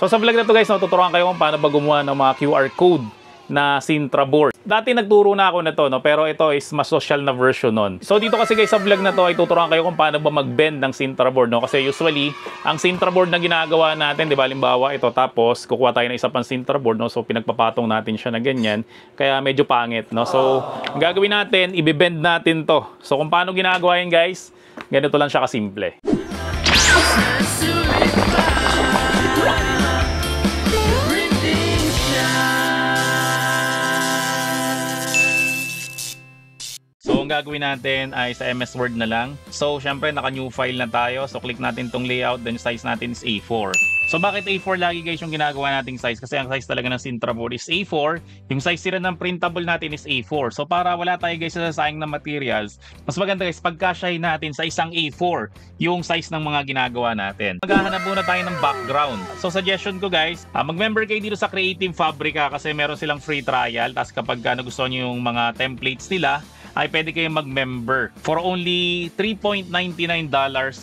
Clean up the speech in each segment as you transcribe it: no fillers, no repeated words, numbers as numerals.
So sa vlog na to guys, tuturuan kayo kung paano ba gumawa ng mga QR code na Sintra board. Dati nagturo na ako na to, no? Pero ito is mas social na version nun. So dito kasi guys sa vlog na to ay tuturuan kayo kung paano ba mag-bend ng Sintra board, no? Kasi usually, ang Sintra board na ginagawa natin, di ba, halimbawa ito, tapos kukuha tayo ng isa pang Sintra board, no? So pinagpapatong natin siya na ganyan, kaya medyo pangit, no? So ang gagawin natin, i-bend natin to. So kung paano ginagawa yun guys, ganito lang siya kasimple. So, ang gagawin natin ay sa MS Word na lang. So, syempre, naka-new file na tayo. So, click natin tong layout. Then, size natin is A4. So, bakit A4 lagi guys yung ginagawa nating size? Kasi ang size talaga ng Sintra board is A4. Yung size sila ng printable natin is A4. So, para wala tayo guys sa sayang na materials, mas maganda guys, pagkasyahin natin sa isang A4 yung size ng mga ginagawa natin. Maghahanap muna tayo ng background. So, suggestion ko guys, mag-member kayo dito sa Creative Fabrica kasi meron silang free trial. Tapos kapag gusto nyo yung mga templates nila, ay pwede kayong mag-member for only $3.99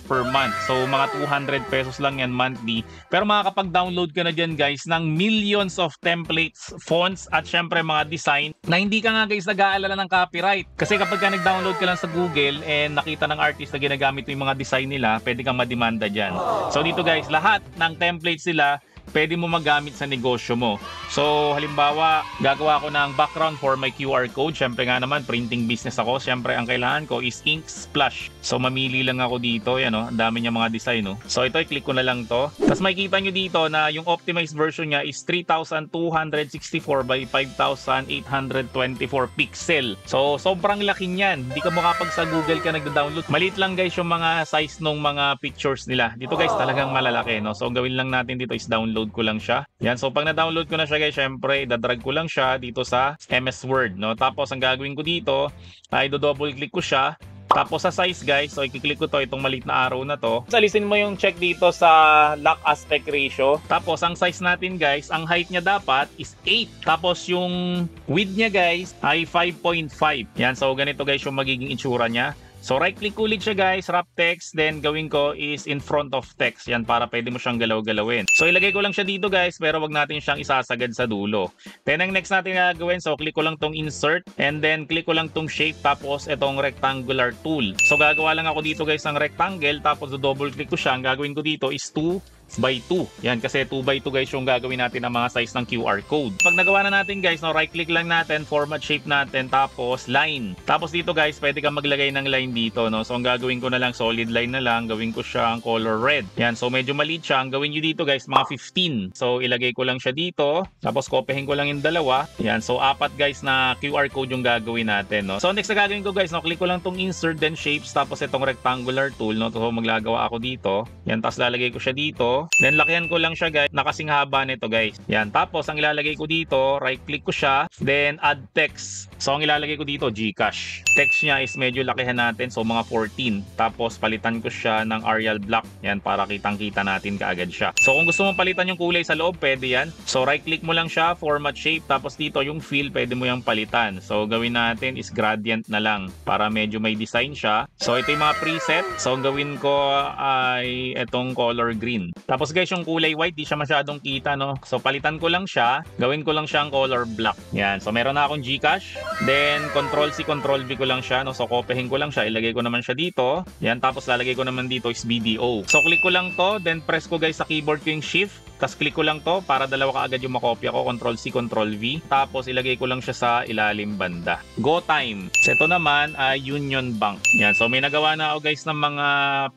per month. So, mga 200 pesos lang yan monthly. Pero makakapag-download ka na dyan guys ng millions of templates, fonts, at syempre mga design na hindi ka nga guys nag-aalala ng copyright. Kasi kapag ka nag-download ka lang sa Google and nakita ng artist na ginagamit yung mga design nila, pwede kang mademanda dyan. So, dito guys, lahat ng templates nila pwede mo magamit sa negosyo mo. So, halimbawa, gagawa ko ng background for my QR code. Siyempre nga naman, printing business ako. Siyempre, ang kailangan ko is ink splash. So, mamili lang ako dito. Yan, oh. Ang dami niya mga design, no? So, ito, i-click ko na lang to. Tapos, makikita nyo dito na yung optimized version niya is 3264 by 5824 pixel. So, sobrang laki niyan. Hindi ka makapag sa Google ka nagda-download. Maliit lang, guys, yung mga size ng mga pictures nila. Dito, guys, talagang malalaki, no? So, ang gawin lang natin dito is download ko lang siya. Yan, so pag na-download ko na siya guys, syempre, dadrag ko lang siya dito sa MS Word, no? Tapos ang gagawin ko dito ay do-double click ko siya. Tapos sa size guys, so i-click ko to, itong maliit na arrow na to. Alisin mo yung check dito sa lock aspect ratio. Tapos ang size natin guys, ang height niya dapat is 8. Tapos yung width niya guys ay 5.5. Yan, so ganito guys yung magiging itsura niya. So right click ulit siya guys, wrap text, then gawin ko is in front of text. Yan, para pwede mo siyang galaw-galawin. So ilagay ko lang siya dito guys, pero wag natin siyang isasagad sa dulo. Then ang next natin gagawin, so click ko lang tong insert, and then click ko lang tong shape, tapos itong rectangular tool. So gagawa lang ako dito guys ng rectangle, tapos double click ko siya. Ang gagawin ko dito is 2x2. Yan, kasi 2x2 guys yung gagawin natin ng mga size ng QR code. Pag nagawa na natin guys, no, right click lang natin, format shape natin, tapos line. Tapos dito guys, pwede kang maglagay ng line dito, no. So ang gagawin ko na lang, solid line na lang, gawin ko siya ang color red. Yan, so medyo maliit siya. Ang gawin nyo dito guys, mga 15. So ilagay ko lang siya dito, tapos kopyahin ko lang yung dalawa. Yan, so 4 guys na QR code yung gagawin natin, no. So next na gagawin ko guys, no, click ko lang tong insert, then shapes, tapos itong rectangular tool, no. So maglagawa ako dito. Yan, tapos lalagay ko siya dito. Then lakihan ko lang siya guys, nakasing haba nito guys. Yan, tapos ang ilalagay ko dito, right click ko siya, then add text. So ang ilalagay ko dito, Gcash. Text niya is medyo lakihan natin, so mga 14. Tapos palitan ko siya ng Arial Black. Yan, para kitang-kita natin kaagad siya. So kung gusto mong palitan yung kulay sa loob, pwede yan. So right click mo lang siya, format shape, tapos dito yung fill, pwede mo yung palitan. So gawin natin is gradient na lang, para medyo may design siya. So ito yung mga preset. So ang gawin ko ay itong color green. Tapos guys, yung kulay white, di siya masyadong kita, no? So palitan ko lang siya, gawin ko lang siyang color black. Yan, so meron na akong Gcash. Then Ctrl-C, Ctrl-V ko lang siya, no? So kopyahin ko lang siya, ilagay ko naman siya dito. Yan, tapos lalagay ko naman dito is BDO. So click ko lang to, then press ko guys sa keyboard ko yung shift. Tapos click ko lang to para dalawa kaagad yung makopya ko, Ctrl-C, Ctrl-V. Tapos ilagay ko lang siya sa ilalim banda. Go time. So ito naman ay Union Bank. Yan, so may nagawa na ako guys ng mga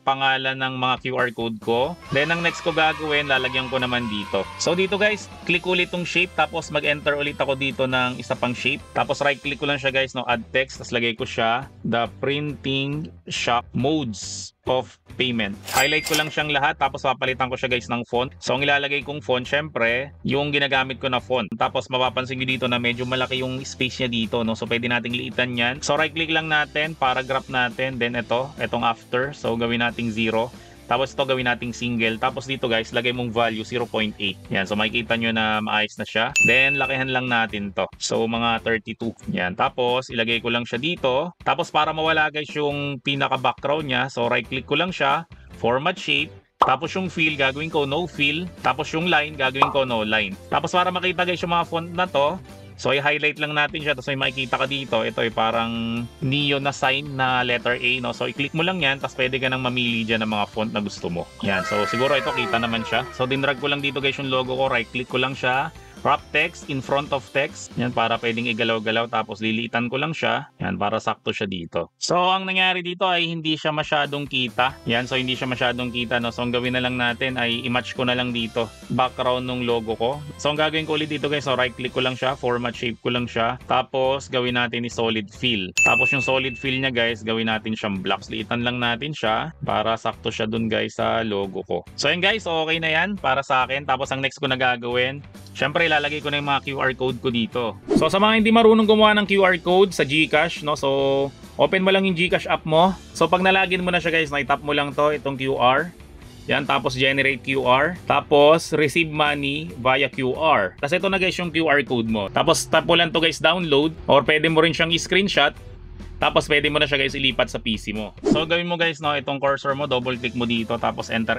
pangalan ng mga QR code ko. Then ang next ko gagawin, lalagyan ko naman dito. So dito guys, click ulit tong shape, tapos mag-enter ulit ako dito ng isa pang shape. Tapos right click ko lang siya guys, no, add text, tapos lagay ko siya, the printing shop modes of payment. Highlight ko lang siyang lahat, tapos papalitan ko siya guys ng font. So ang ilalagay kong font, syempre, yung ginagamit ko na font. Tapos mapapansin nyo dito na medyo malaki yung space niya dito, no? So pwede nating liitan yan. So right click lang natin, paragraph natin, then itong after. So gawin nating 0. Tapos ito gawin nating single. Tapos dito guys, lagay mong value 0.8. Yan, so makikita nyo na maayos na siya. Then lakihan lang natin to. So mga 32. Yan, tapos ilagay ko lang siya dito. Tapos para mawala guys yung pinaka background niya, so right click ko lang siya, format shape. Tapos yung fill, gagawin ko no fill. Tapos yung line, gagawin ko no line. Tapos para makita guys yung mga font na to, so i-highlight lang natin siya. Tapos may makikita ka dito. Ito ay parang neon na sign na letter A, no? So i-click mo lang yan. Tapos pwede ka nang mamili dyan ng mga font na gusto mo. Yan. So siguro ito kita naman siya. So dinrag ko lang dito guys yung logo ko. Right click ko lang siya. Wrap text in front of text. Yan, para pwedeng igalaw-galaw. Tapos liliitan ko lang siya. Yan, para sakto siya dito. So ang nangyari dito ay hindi siya masyadong kita. Yan, so hindi siya masyadong kita, no? So ang gawin na lang natin ay i-match ko na lang dito background ng logo ko. So ang gagawin ko ulit dito guys, so right click ko lang siya, format shape ko lang siya. Tapos gawin natin is solid fill. Tapos yung solid fill niya guys, gawin natin siyang blocks. Liitan lang natin siya para sakto siya dun guys sa logo ko. So yan guys, okay na yan para sa akin. Tapos ang next ko na gagawin, syempre ilalagay ko na yung mga QR code ko dito. So sa mga hindi marunong gumawa ng QR code sa GCash, no? So open mo lang yung GCash app mo. So pag nalagin mo na siya guys, na-tap mo lang to, itong QR. Yan, tapos generate QR. Tapos receive money via QR. Tapos ito na guys yung QR code mo. Tapos tap mo lang to guys, download. Or pwede mo rin siyang i-screenshot. Tapos pwede mo na siya guys ilipat sa PC mo. So gawin mo guys, no, itong cursor mo, double click mo dito, tapos enter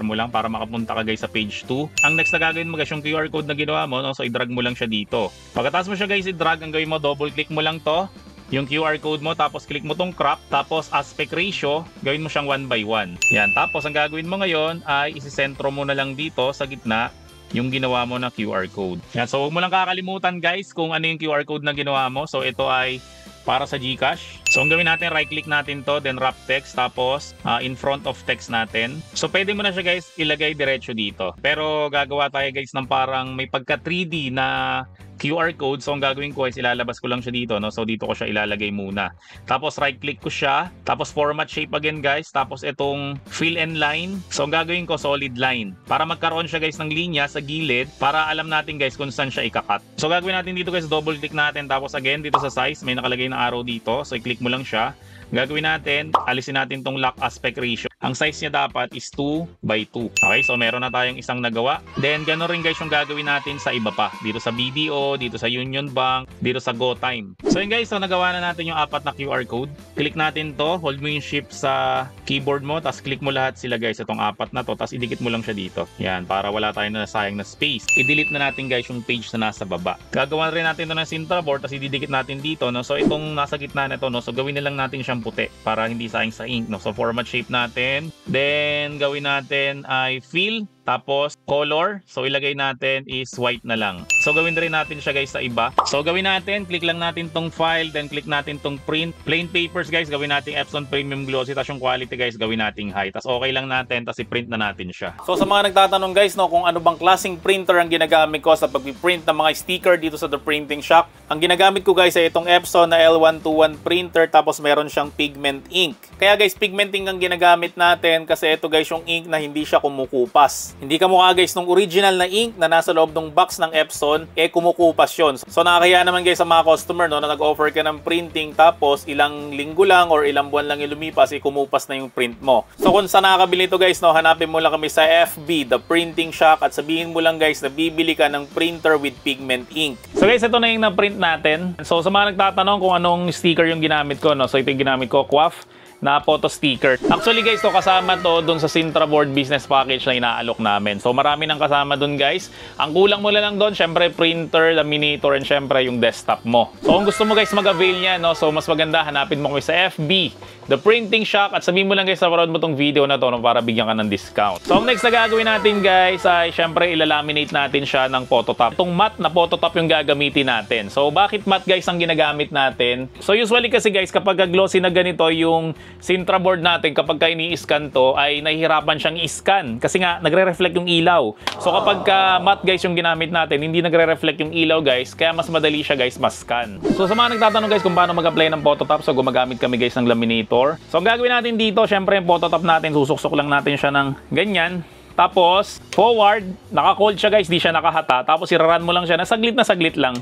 mo lang para makapunta ka guys sa page 2. Ang next na gagawin mo guys, yung QR code na ginawa mo, no, so i-drag mo lang siya dito. Pagkatapos mo siya guys i-drag, ang gawin mo, double click mo lang to, yung QR code mo, tapos click mo tong crop, tapos aspect ratio, gawin mo siyang 1:1. Yan, tapos ang gagawin mo ngayon ay isisentro mo na lang dito sa gitna yung ginawa mo na QR code. Yan, so huwag mo lang kakalimutan guys kung ano yung QR code na ginawa mo. So ito ay para sa GCash. So ang gawin natin, right click natin to, then wrap text, tapos in front of text natin. So pwede mo na siya guys ilagay diretso dito. Pero gagawa tayo guys ng parang may pagka 3D na QR code. So ang gagawin ko is ilalabas ko lang siya dito, no? So dito ko siya ilalagay muna. Tapos right click ko siya, tapos format shape again guys, tapos itong fill and line. So ang gagawin ko, solid line. Para magkaroon siya guys ng linya sa gilid, para alam natin guys kung saan siya ikakat. So gagawin natin dito guys, double click natin, tapos again dito sa size, may nakalagay na arrow dito. So i-click mo lang siya. Gagawin natin, alisin natin tong lock aspect ratio. Ang size niya dapat is 2:2. Okay, so meron na tayong isang nagawa. Then ganoon rin guys yung gagawin natin sa iba pa. Dito sa BDO, dito sa Union Bank, dito sa GoTime. So yun guys, so nagawa na natin yung 4 na QR code. Click natin to, hold mo yung shift sa keyboard mo, tapos click mo lahat sila guys, itong 4 na to, tapos idikit mo lang siya dito. Yan, para wala tayong nasayang na space. I-delete na natin guys yung page na nasa baba. Gagawa rin natin to ng Sintra board, tapos ididikit natin dito, no? So itong nasa gitna na to, no? So gawin na lang natin siyang puti para hindi sayang sa ink, no? So format shape natin, then gawin natin ay fill, tapos color, so ilagay natin is white na lang. So gawin rin natin siya guys sa iba. So gawin natin, click lang natin tong file, then click natin tong print. Plain papers guys, gawin natin Epson Premium Glossy, tapos yung quality guys, gawin natin high. Tapos okay lang natin, tapos i-print na natin siya. So sa mga nagtatanong guys, no, kung ano bang klaseng printer ang ginagamit ko sa pag-print ng mga sticker dito sa The Printing Shop. Ang ginagamit ko guys ay itong Epson na L121 printer, tapos meron siyang pigment ink. Kaya guys, pigment ink ang ginagamit natin kasi ito guys yung ink na hindi siya kumukupas. Hindi ka mukha guys nung original na ink na nasa loob ng box ng Epson, kumukupas yun. So nakakaya naman guys sa mga customer, no, na nag-offer ka ng printing tapos ilang linggo lang or ilang buwan lang lumipas, kumupas na yung print mo. So kung saan nakakabili ito guys, no, hanapin mo lang kami sa FB, The Printing Shop, at sabihin mo lang guys na bibili ka ng printer with pigment ink. So guys, ito na yung na-print natin. So sa mga nagtatanong kung anong sticker yung ginamit ko, no, so ito yung ginamit ko, QUAF na photo sticker. Actually guys, to kasama to dun sa Sintra Board business package na inaalok namin. So marami nang kasama dun guys. Ang kulang mo lang doon, syempre printer, laminator, and syempre yung desktop mo. So kung gusto mo guys mag-avail niya, no, so mas maganda hanapin mo kami sa FB, The Printing Shop, at sabihin mo lang guys sa parod mo tong video na to, no, para bigyan ka ng discount. So ang next na gagawin natin guys ay syempre ilalaminate natin siya ng phototop. Itong matte na phototop yung gagamitin natin. So bakit matte guys ang ginagamit natin? So usually kasi guys, kapag glossy na ganito yung Sintra board natin, kapag ka ini-scan to ay nahihirapan siyang i-scan kasi nga nagre-reflect yung ilaw. So kapag matte guys yung ginamit natin, hindi nagre-reflect yung ilaw guys, kaya mas madali siya guys mas-scan. So sa mga nagtatanong guys kung paano mag-apply ng phototop, so gumagamit kami guys ng laminator. So ang gagawin natin dito, syempre yung phototop natin, susuksok lang natin siya ng ganyan. Tapos forward, naka-cold siya guys, di siya nakahata. Tapos iraran mo lang siya na saglit lang.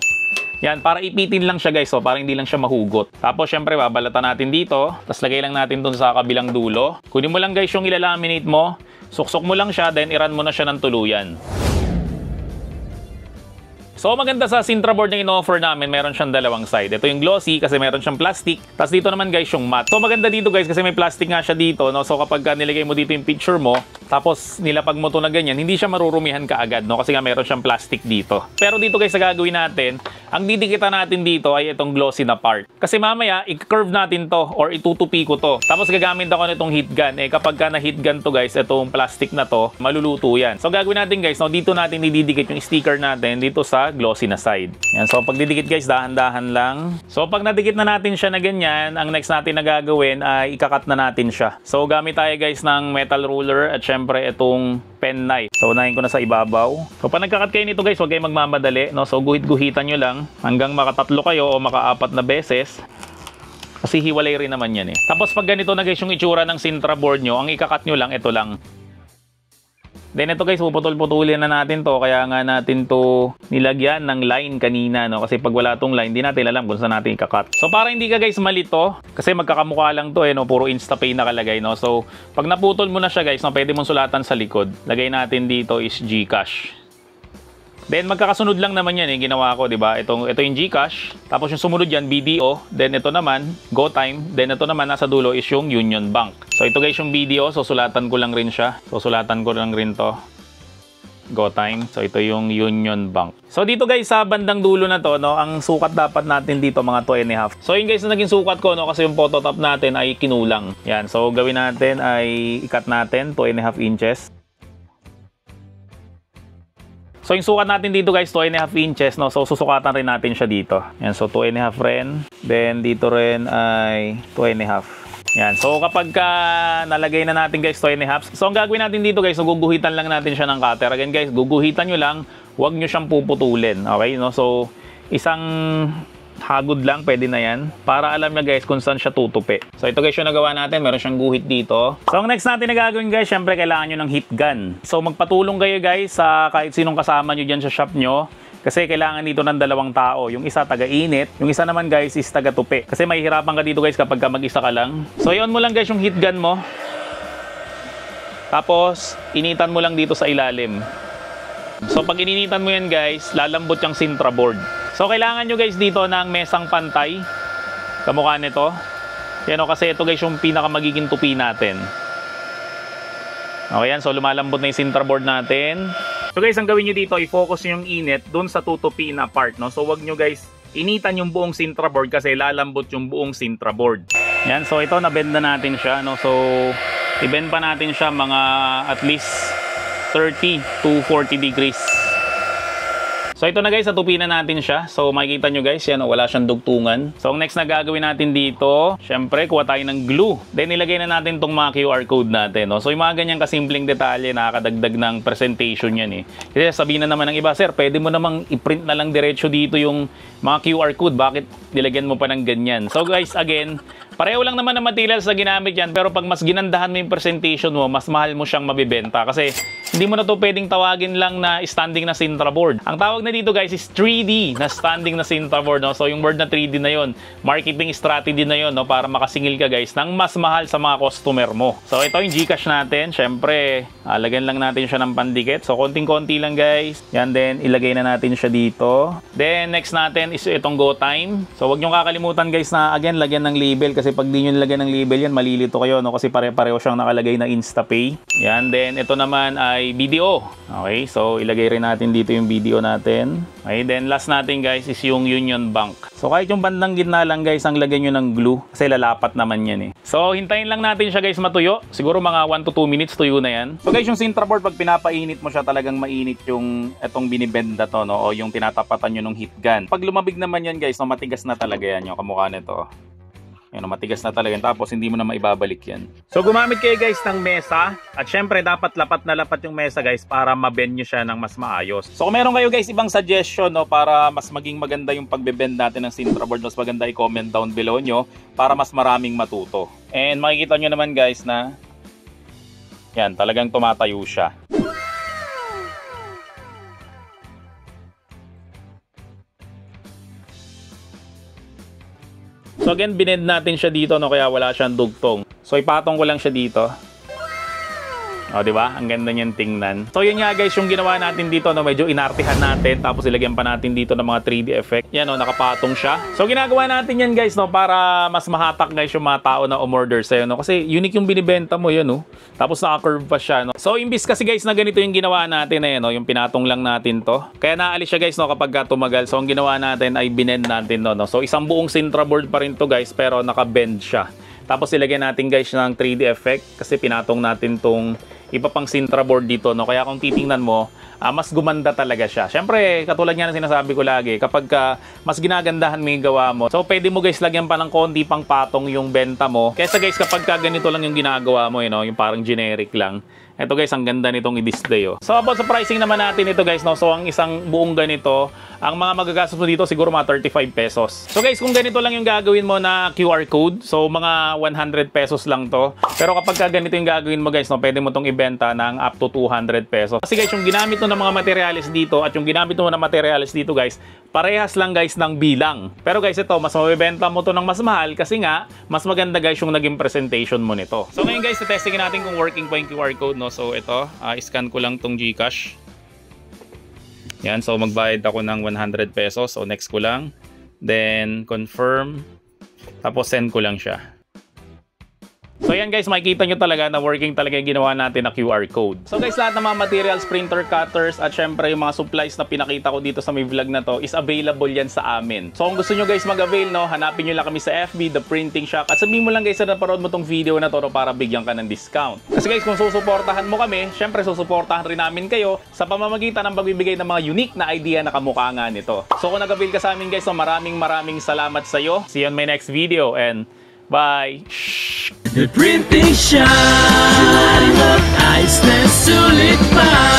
Yan, para ipitin lang siya guys, so para hindi lang siya mahugot. Tapos syempre babalatan natin dito, tapos lagay lang natin dun sa kabilang dulo. Kunin mo lang guys yung ilalaminate mo, suksok mo lang siya, then iran mo na siya ng tuluyan. So maganda sa Sintra board na in-offer namin, meron siyang dalawang side. Ito yung glossy kasi meron siyang plastic. Tapos dito naman guys yung matte. So maganda dito guys kasi may plastic nga siya dito, no? So kapag nilagay mo dito yung picture mo, tapos nilapag mo to na ganyan, hindi siya marurumihan kaagad, no? Kasi nga meron siyang plastic dito. Pero dito guys, sa gagawin natin, ang didikitan natin dito ay itong glossy na part. Kasi mamaya, i-curve natin to or itutupi ko to. Tapos gagamit ako nitong heat gun. Kapag ka na heat gun to guys, itong plastic na to, maluluto yan. So gagawin natin guys, no? Dito natin ididikit yung sticker natin dito sa glossy na side. Yan. So pag didikit guys, dahan-dahan lang. So pag nadikit na natin siya na ganyan, ang next natin na gagawin ay ikakat na natin siya. So gamit tayo guys ng metal ruler at syempre itong pen knife. So unahin ko na sa ibabaw. So pag nagkakat kayo nito guys, huwag kayong magmamadali, no? So guhit-guhitan nyo lang hanggang makatatlo kayo o makaapat na beses. Kasi hiwalay rin naman yan eh. Tapos pag ganito na guys yung itsura ng Sintra board nyo, ang ikakat nyo lang, ito lang. Then ito guys, puputol-putulin na natin to. Kaya nga natin to nilagyan ng line kanina, no? Kasi pag wala tong line, hindi natin alam kung saan natin ikakat. So para hindi ka guys malito, kasi magkakamukha lang to eh, no? Puro Instapay nakalagay, no? So pag naputol mo na siya guys, no? Pwede mong sulatan sa likod. Lagay natin dito is GCash. Then magkakasunod lang naman yan ginawa ko, di ba? Ito yung GCash, tapos yung sumunod yan BDO, then ito naman GoTime, then ito naman nasa dulo is yung Union Bank. So ito guys yung BDO, so sulatan ko lang rin siya. So sulatan ko lang rin to. GoTime. So ito yung Union Bank. So dito guys sa bandang dulo na to, no, ang sukat dapat natin dito mga 2.5. So yun guys na naging sukat ko, no, kasi yung photo top natin ay kinulang. Yan. So gawin natin ay ikat natin 2.5 inches. So yung sukat natin dito guys, 2.5 inches, no? So susukatan rin natin siya dito. Yan, so 2.5 rin. Then dito rin ay 2.5. Yan, so kapag nalagay na natin guys 2.5. So ang gagawin natin dito guys, so guguhitan lang natin siya ng cutter. Again guys, guguhitan nyo lang, huwag nyo siyang puputulin. Okay, no? So isang hagod lang, pwede na yan. Para alam nyo guys kung saan siya tutupi. So ito guys yung nagawa natin, meron siyang guhit dito. So ang next natin na gagawin guys, syempre kailangan nyo ng heat gun. So magpatulong kayo guys sa kahit sinong kasama nyo dyan sa shop nyo. Kasi kailangan dito ng dalawang tao. Yung isa taga-init, yung isa naman guys is taga-tupi. Kasi mahihirapan ka dito guys kapag mag-isa ka lang. So i-on mo lang guys yung heat gun mo. Tapos initan mo lang dito sa ilalim. So pag ininitan mo yan guys, lalambot yung Sintra board. So kailangan nyo guys dito ng mesang pantay. Kamukha nito. Yan o, kasi ito guys yung pinaka magiging tupi natin. Okay yan, so lumalambot na yung Sintra board natin. So guys, ang gawin nyo dito, i-focus nyo yung init dun sa tutupi na part, no? So wag nyo guys initan yung buong Sintra board kasi lalambot yung buong Sintra board. Yan, so ito na-bend na natin siya, no? So i-bend pa natin siya mga at least 30 to 40 degrees. So ito na guys, natupi na natin siya. So makikita nyo guys, yan, wala siyang dugtungan. So ang next na gagawin natin dito, syempre kuha tayo ng glue. Then ilagay na natin tong mga QR code natin, no? So yung mga ganyan kasimpleng detalye, nakakadagdag ng presentation yan eh. Kasi sabihin na naman ng iba, sir, pwede mo namang i-print na lang diretso dito yung mga QR code. Bakit nilagyan mo pa ng ganyan? So guys, again, pareho lang naman ang materials na ginamit yan, pero pag mas ginandahan mo yung presentation mo, mas mahal mo siyang mabibenta. Kasi hindi mo na to pwedeng tawagin lang na standing na Sintra board. Ang tawag na dito guys is 3D na standing na Sintra board, no? So yung word na 3D na yon, marketing strategy na yon, no? Para makasingil ka guys ng mas mahal sa mga customer mo. So ito yung GCash natin. Syempre, lagyan lang natin siya ng pandikit. So konting-konti lang guys. Yan, then ilagay na natin siya dito. Then next natin is itong GoTime. So wag nyo kakalimutan guys na again lagyan ng label, kasi pag di nyo nilagyan ng label yan, malilito kayo, no? Kasi pare-pareho siyang nakalagay na Instapay. Yan, then ito naman ay BDO. Okay, so ilagay rin natin dito yung BDO natin. Okay, then last natin guys is yung Union Bank. So kahit yung bandang gitna lang guys, ang lagyan nyo ng glue, kasi lalapat naman yan eh. So hintayin lang natin siya guys matuyo. Siguro mga 1 to 2 minutes tuyo na yan. So guys, yung Sintra board, pag pinapainit mo siya, talagang mainit yung itong binibend na to, no? O yung tinatapatan nyo ng heat gun. Pag lumabig naman yan guys, no, matigas na talaga yan yung kamukha nito. Yan, matigas na talaga. Tapos hindi mo na maibabalik yan. So gumamit kayo guys ng mesa. At syempre dapat lapat na lapat yung mesa guys para mabend nyo siya ng mas maayos. So kung meron kayo guys ibang suggestion, no, para mas maging maganda yung pagbebend natin ng Sintra board, mas maganda i-comment down below nyo para mas maraming matuto. And makikita nyo naman guys na yan, talagang tumatayo siya. So again, binend natin siya dito, no, kaya wala siyang dugtong. So ipatong ko lang siya dito. O, di ba? Ang ganda niyan tingnan. So, yun nga guys, yung ginawa natin dito, no, medyo inartihan natin. Tapos, ilagyan pa natin dito ng mga 3D effect. Yan, no, nakapatong siya. So, ginagawa natin yan guys, no, para mas mahatak guys yung mga tao na umorder sa'yo, no. Kasi, unique yung binibenta mo, yun, no. Tapos, naka-curve pa siya, no. So, imbis kasi guys na ganito yung ginawa natin, no, yung pinatong lang natin to. Kaya naalis siya guys, no, kapag tumagal. So, ang ginawa natin ay binend natin, no. So, isang buong Sintra board pa rin to guys, pero naka-bend siya. Tapos, ilagyan natin guys ng 3D effect kasi pinatong natin tong iba pang Sintra board dito, no? Kaya kung titingnan mo, mas gumanda talaga siya. Siyempre, katulad nga ng sinasabi ko lagi, kapag mas ginagandahan mo yung gawa mo, so pwede mo guys lagyan pa ng konti pang patong yung benta mo. Kaysa guys, kapag ganito lang yung ginagawa mo, yung parang generic lang. Ito guys, ang ganda nitong i-display. Oh. So about sa pricing naman natin ito guys, no? So ang isang buong ganito, ang mga magagastos mo dito siguro mga 35 pesos. So guys, kung ganito lang yung gagawin mo na QR code, so mga 100 pesos lang to. Pero kapag ganito yung gagawin mo guys, no, pwede mo tong ibenta ng up to 200 pesos. Kasi guys, yung ginamit mo ng mga materials dito at yung ginamit mo ng materials dito guys, parehas lang guys ng bilang. Pero guys, ito, mas mabibenta mo to ng mas mahal kasi nga, mas maganda guys yung naging presentation mo nito. So ngayon guys, testingin natin kung working pa yung QR code, no? So ito, scan ko lang tong GCash. Yan, so magbayad ako ng 100 pesos. So next ko lang. Then confirm. Tapos send ko lang siya. So yan guys, makikita nyo talaga na working talaga yung ginawa natin na QR code. So guys, lahat ng mga materials, printer, cutters, at syempre yung mga supplies na pinakita ko dito sa may vlog na to is available yan sa amin. So kung gusto nyo guys mag-avail, no, hanapin nyo lang kami sa FB, The Printing Shop, at sabihin mo lang guys na naparod mo tong video na to, no, para bigyan ka ng discount. Kasi guys, kung susuportahan mo kami, syempre susuportahan rin namin kayo sa pamamagitan ng pagbibigay ng mga unique na idea na kamukha nga nito. So kung nag-avail ka sa amin guys, so maraming salamat sa iyo. See you on my next video and bye! The Printing Shop, ayos na sulit pa.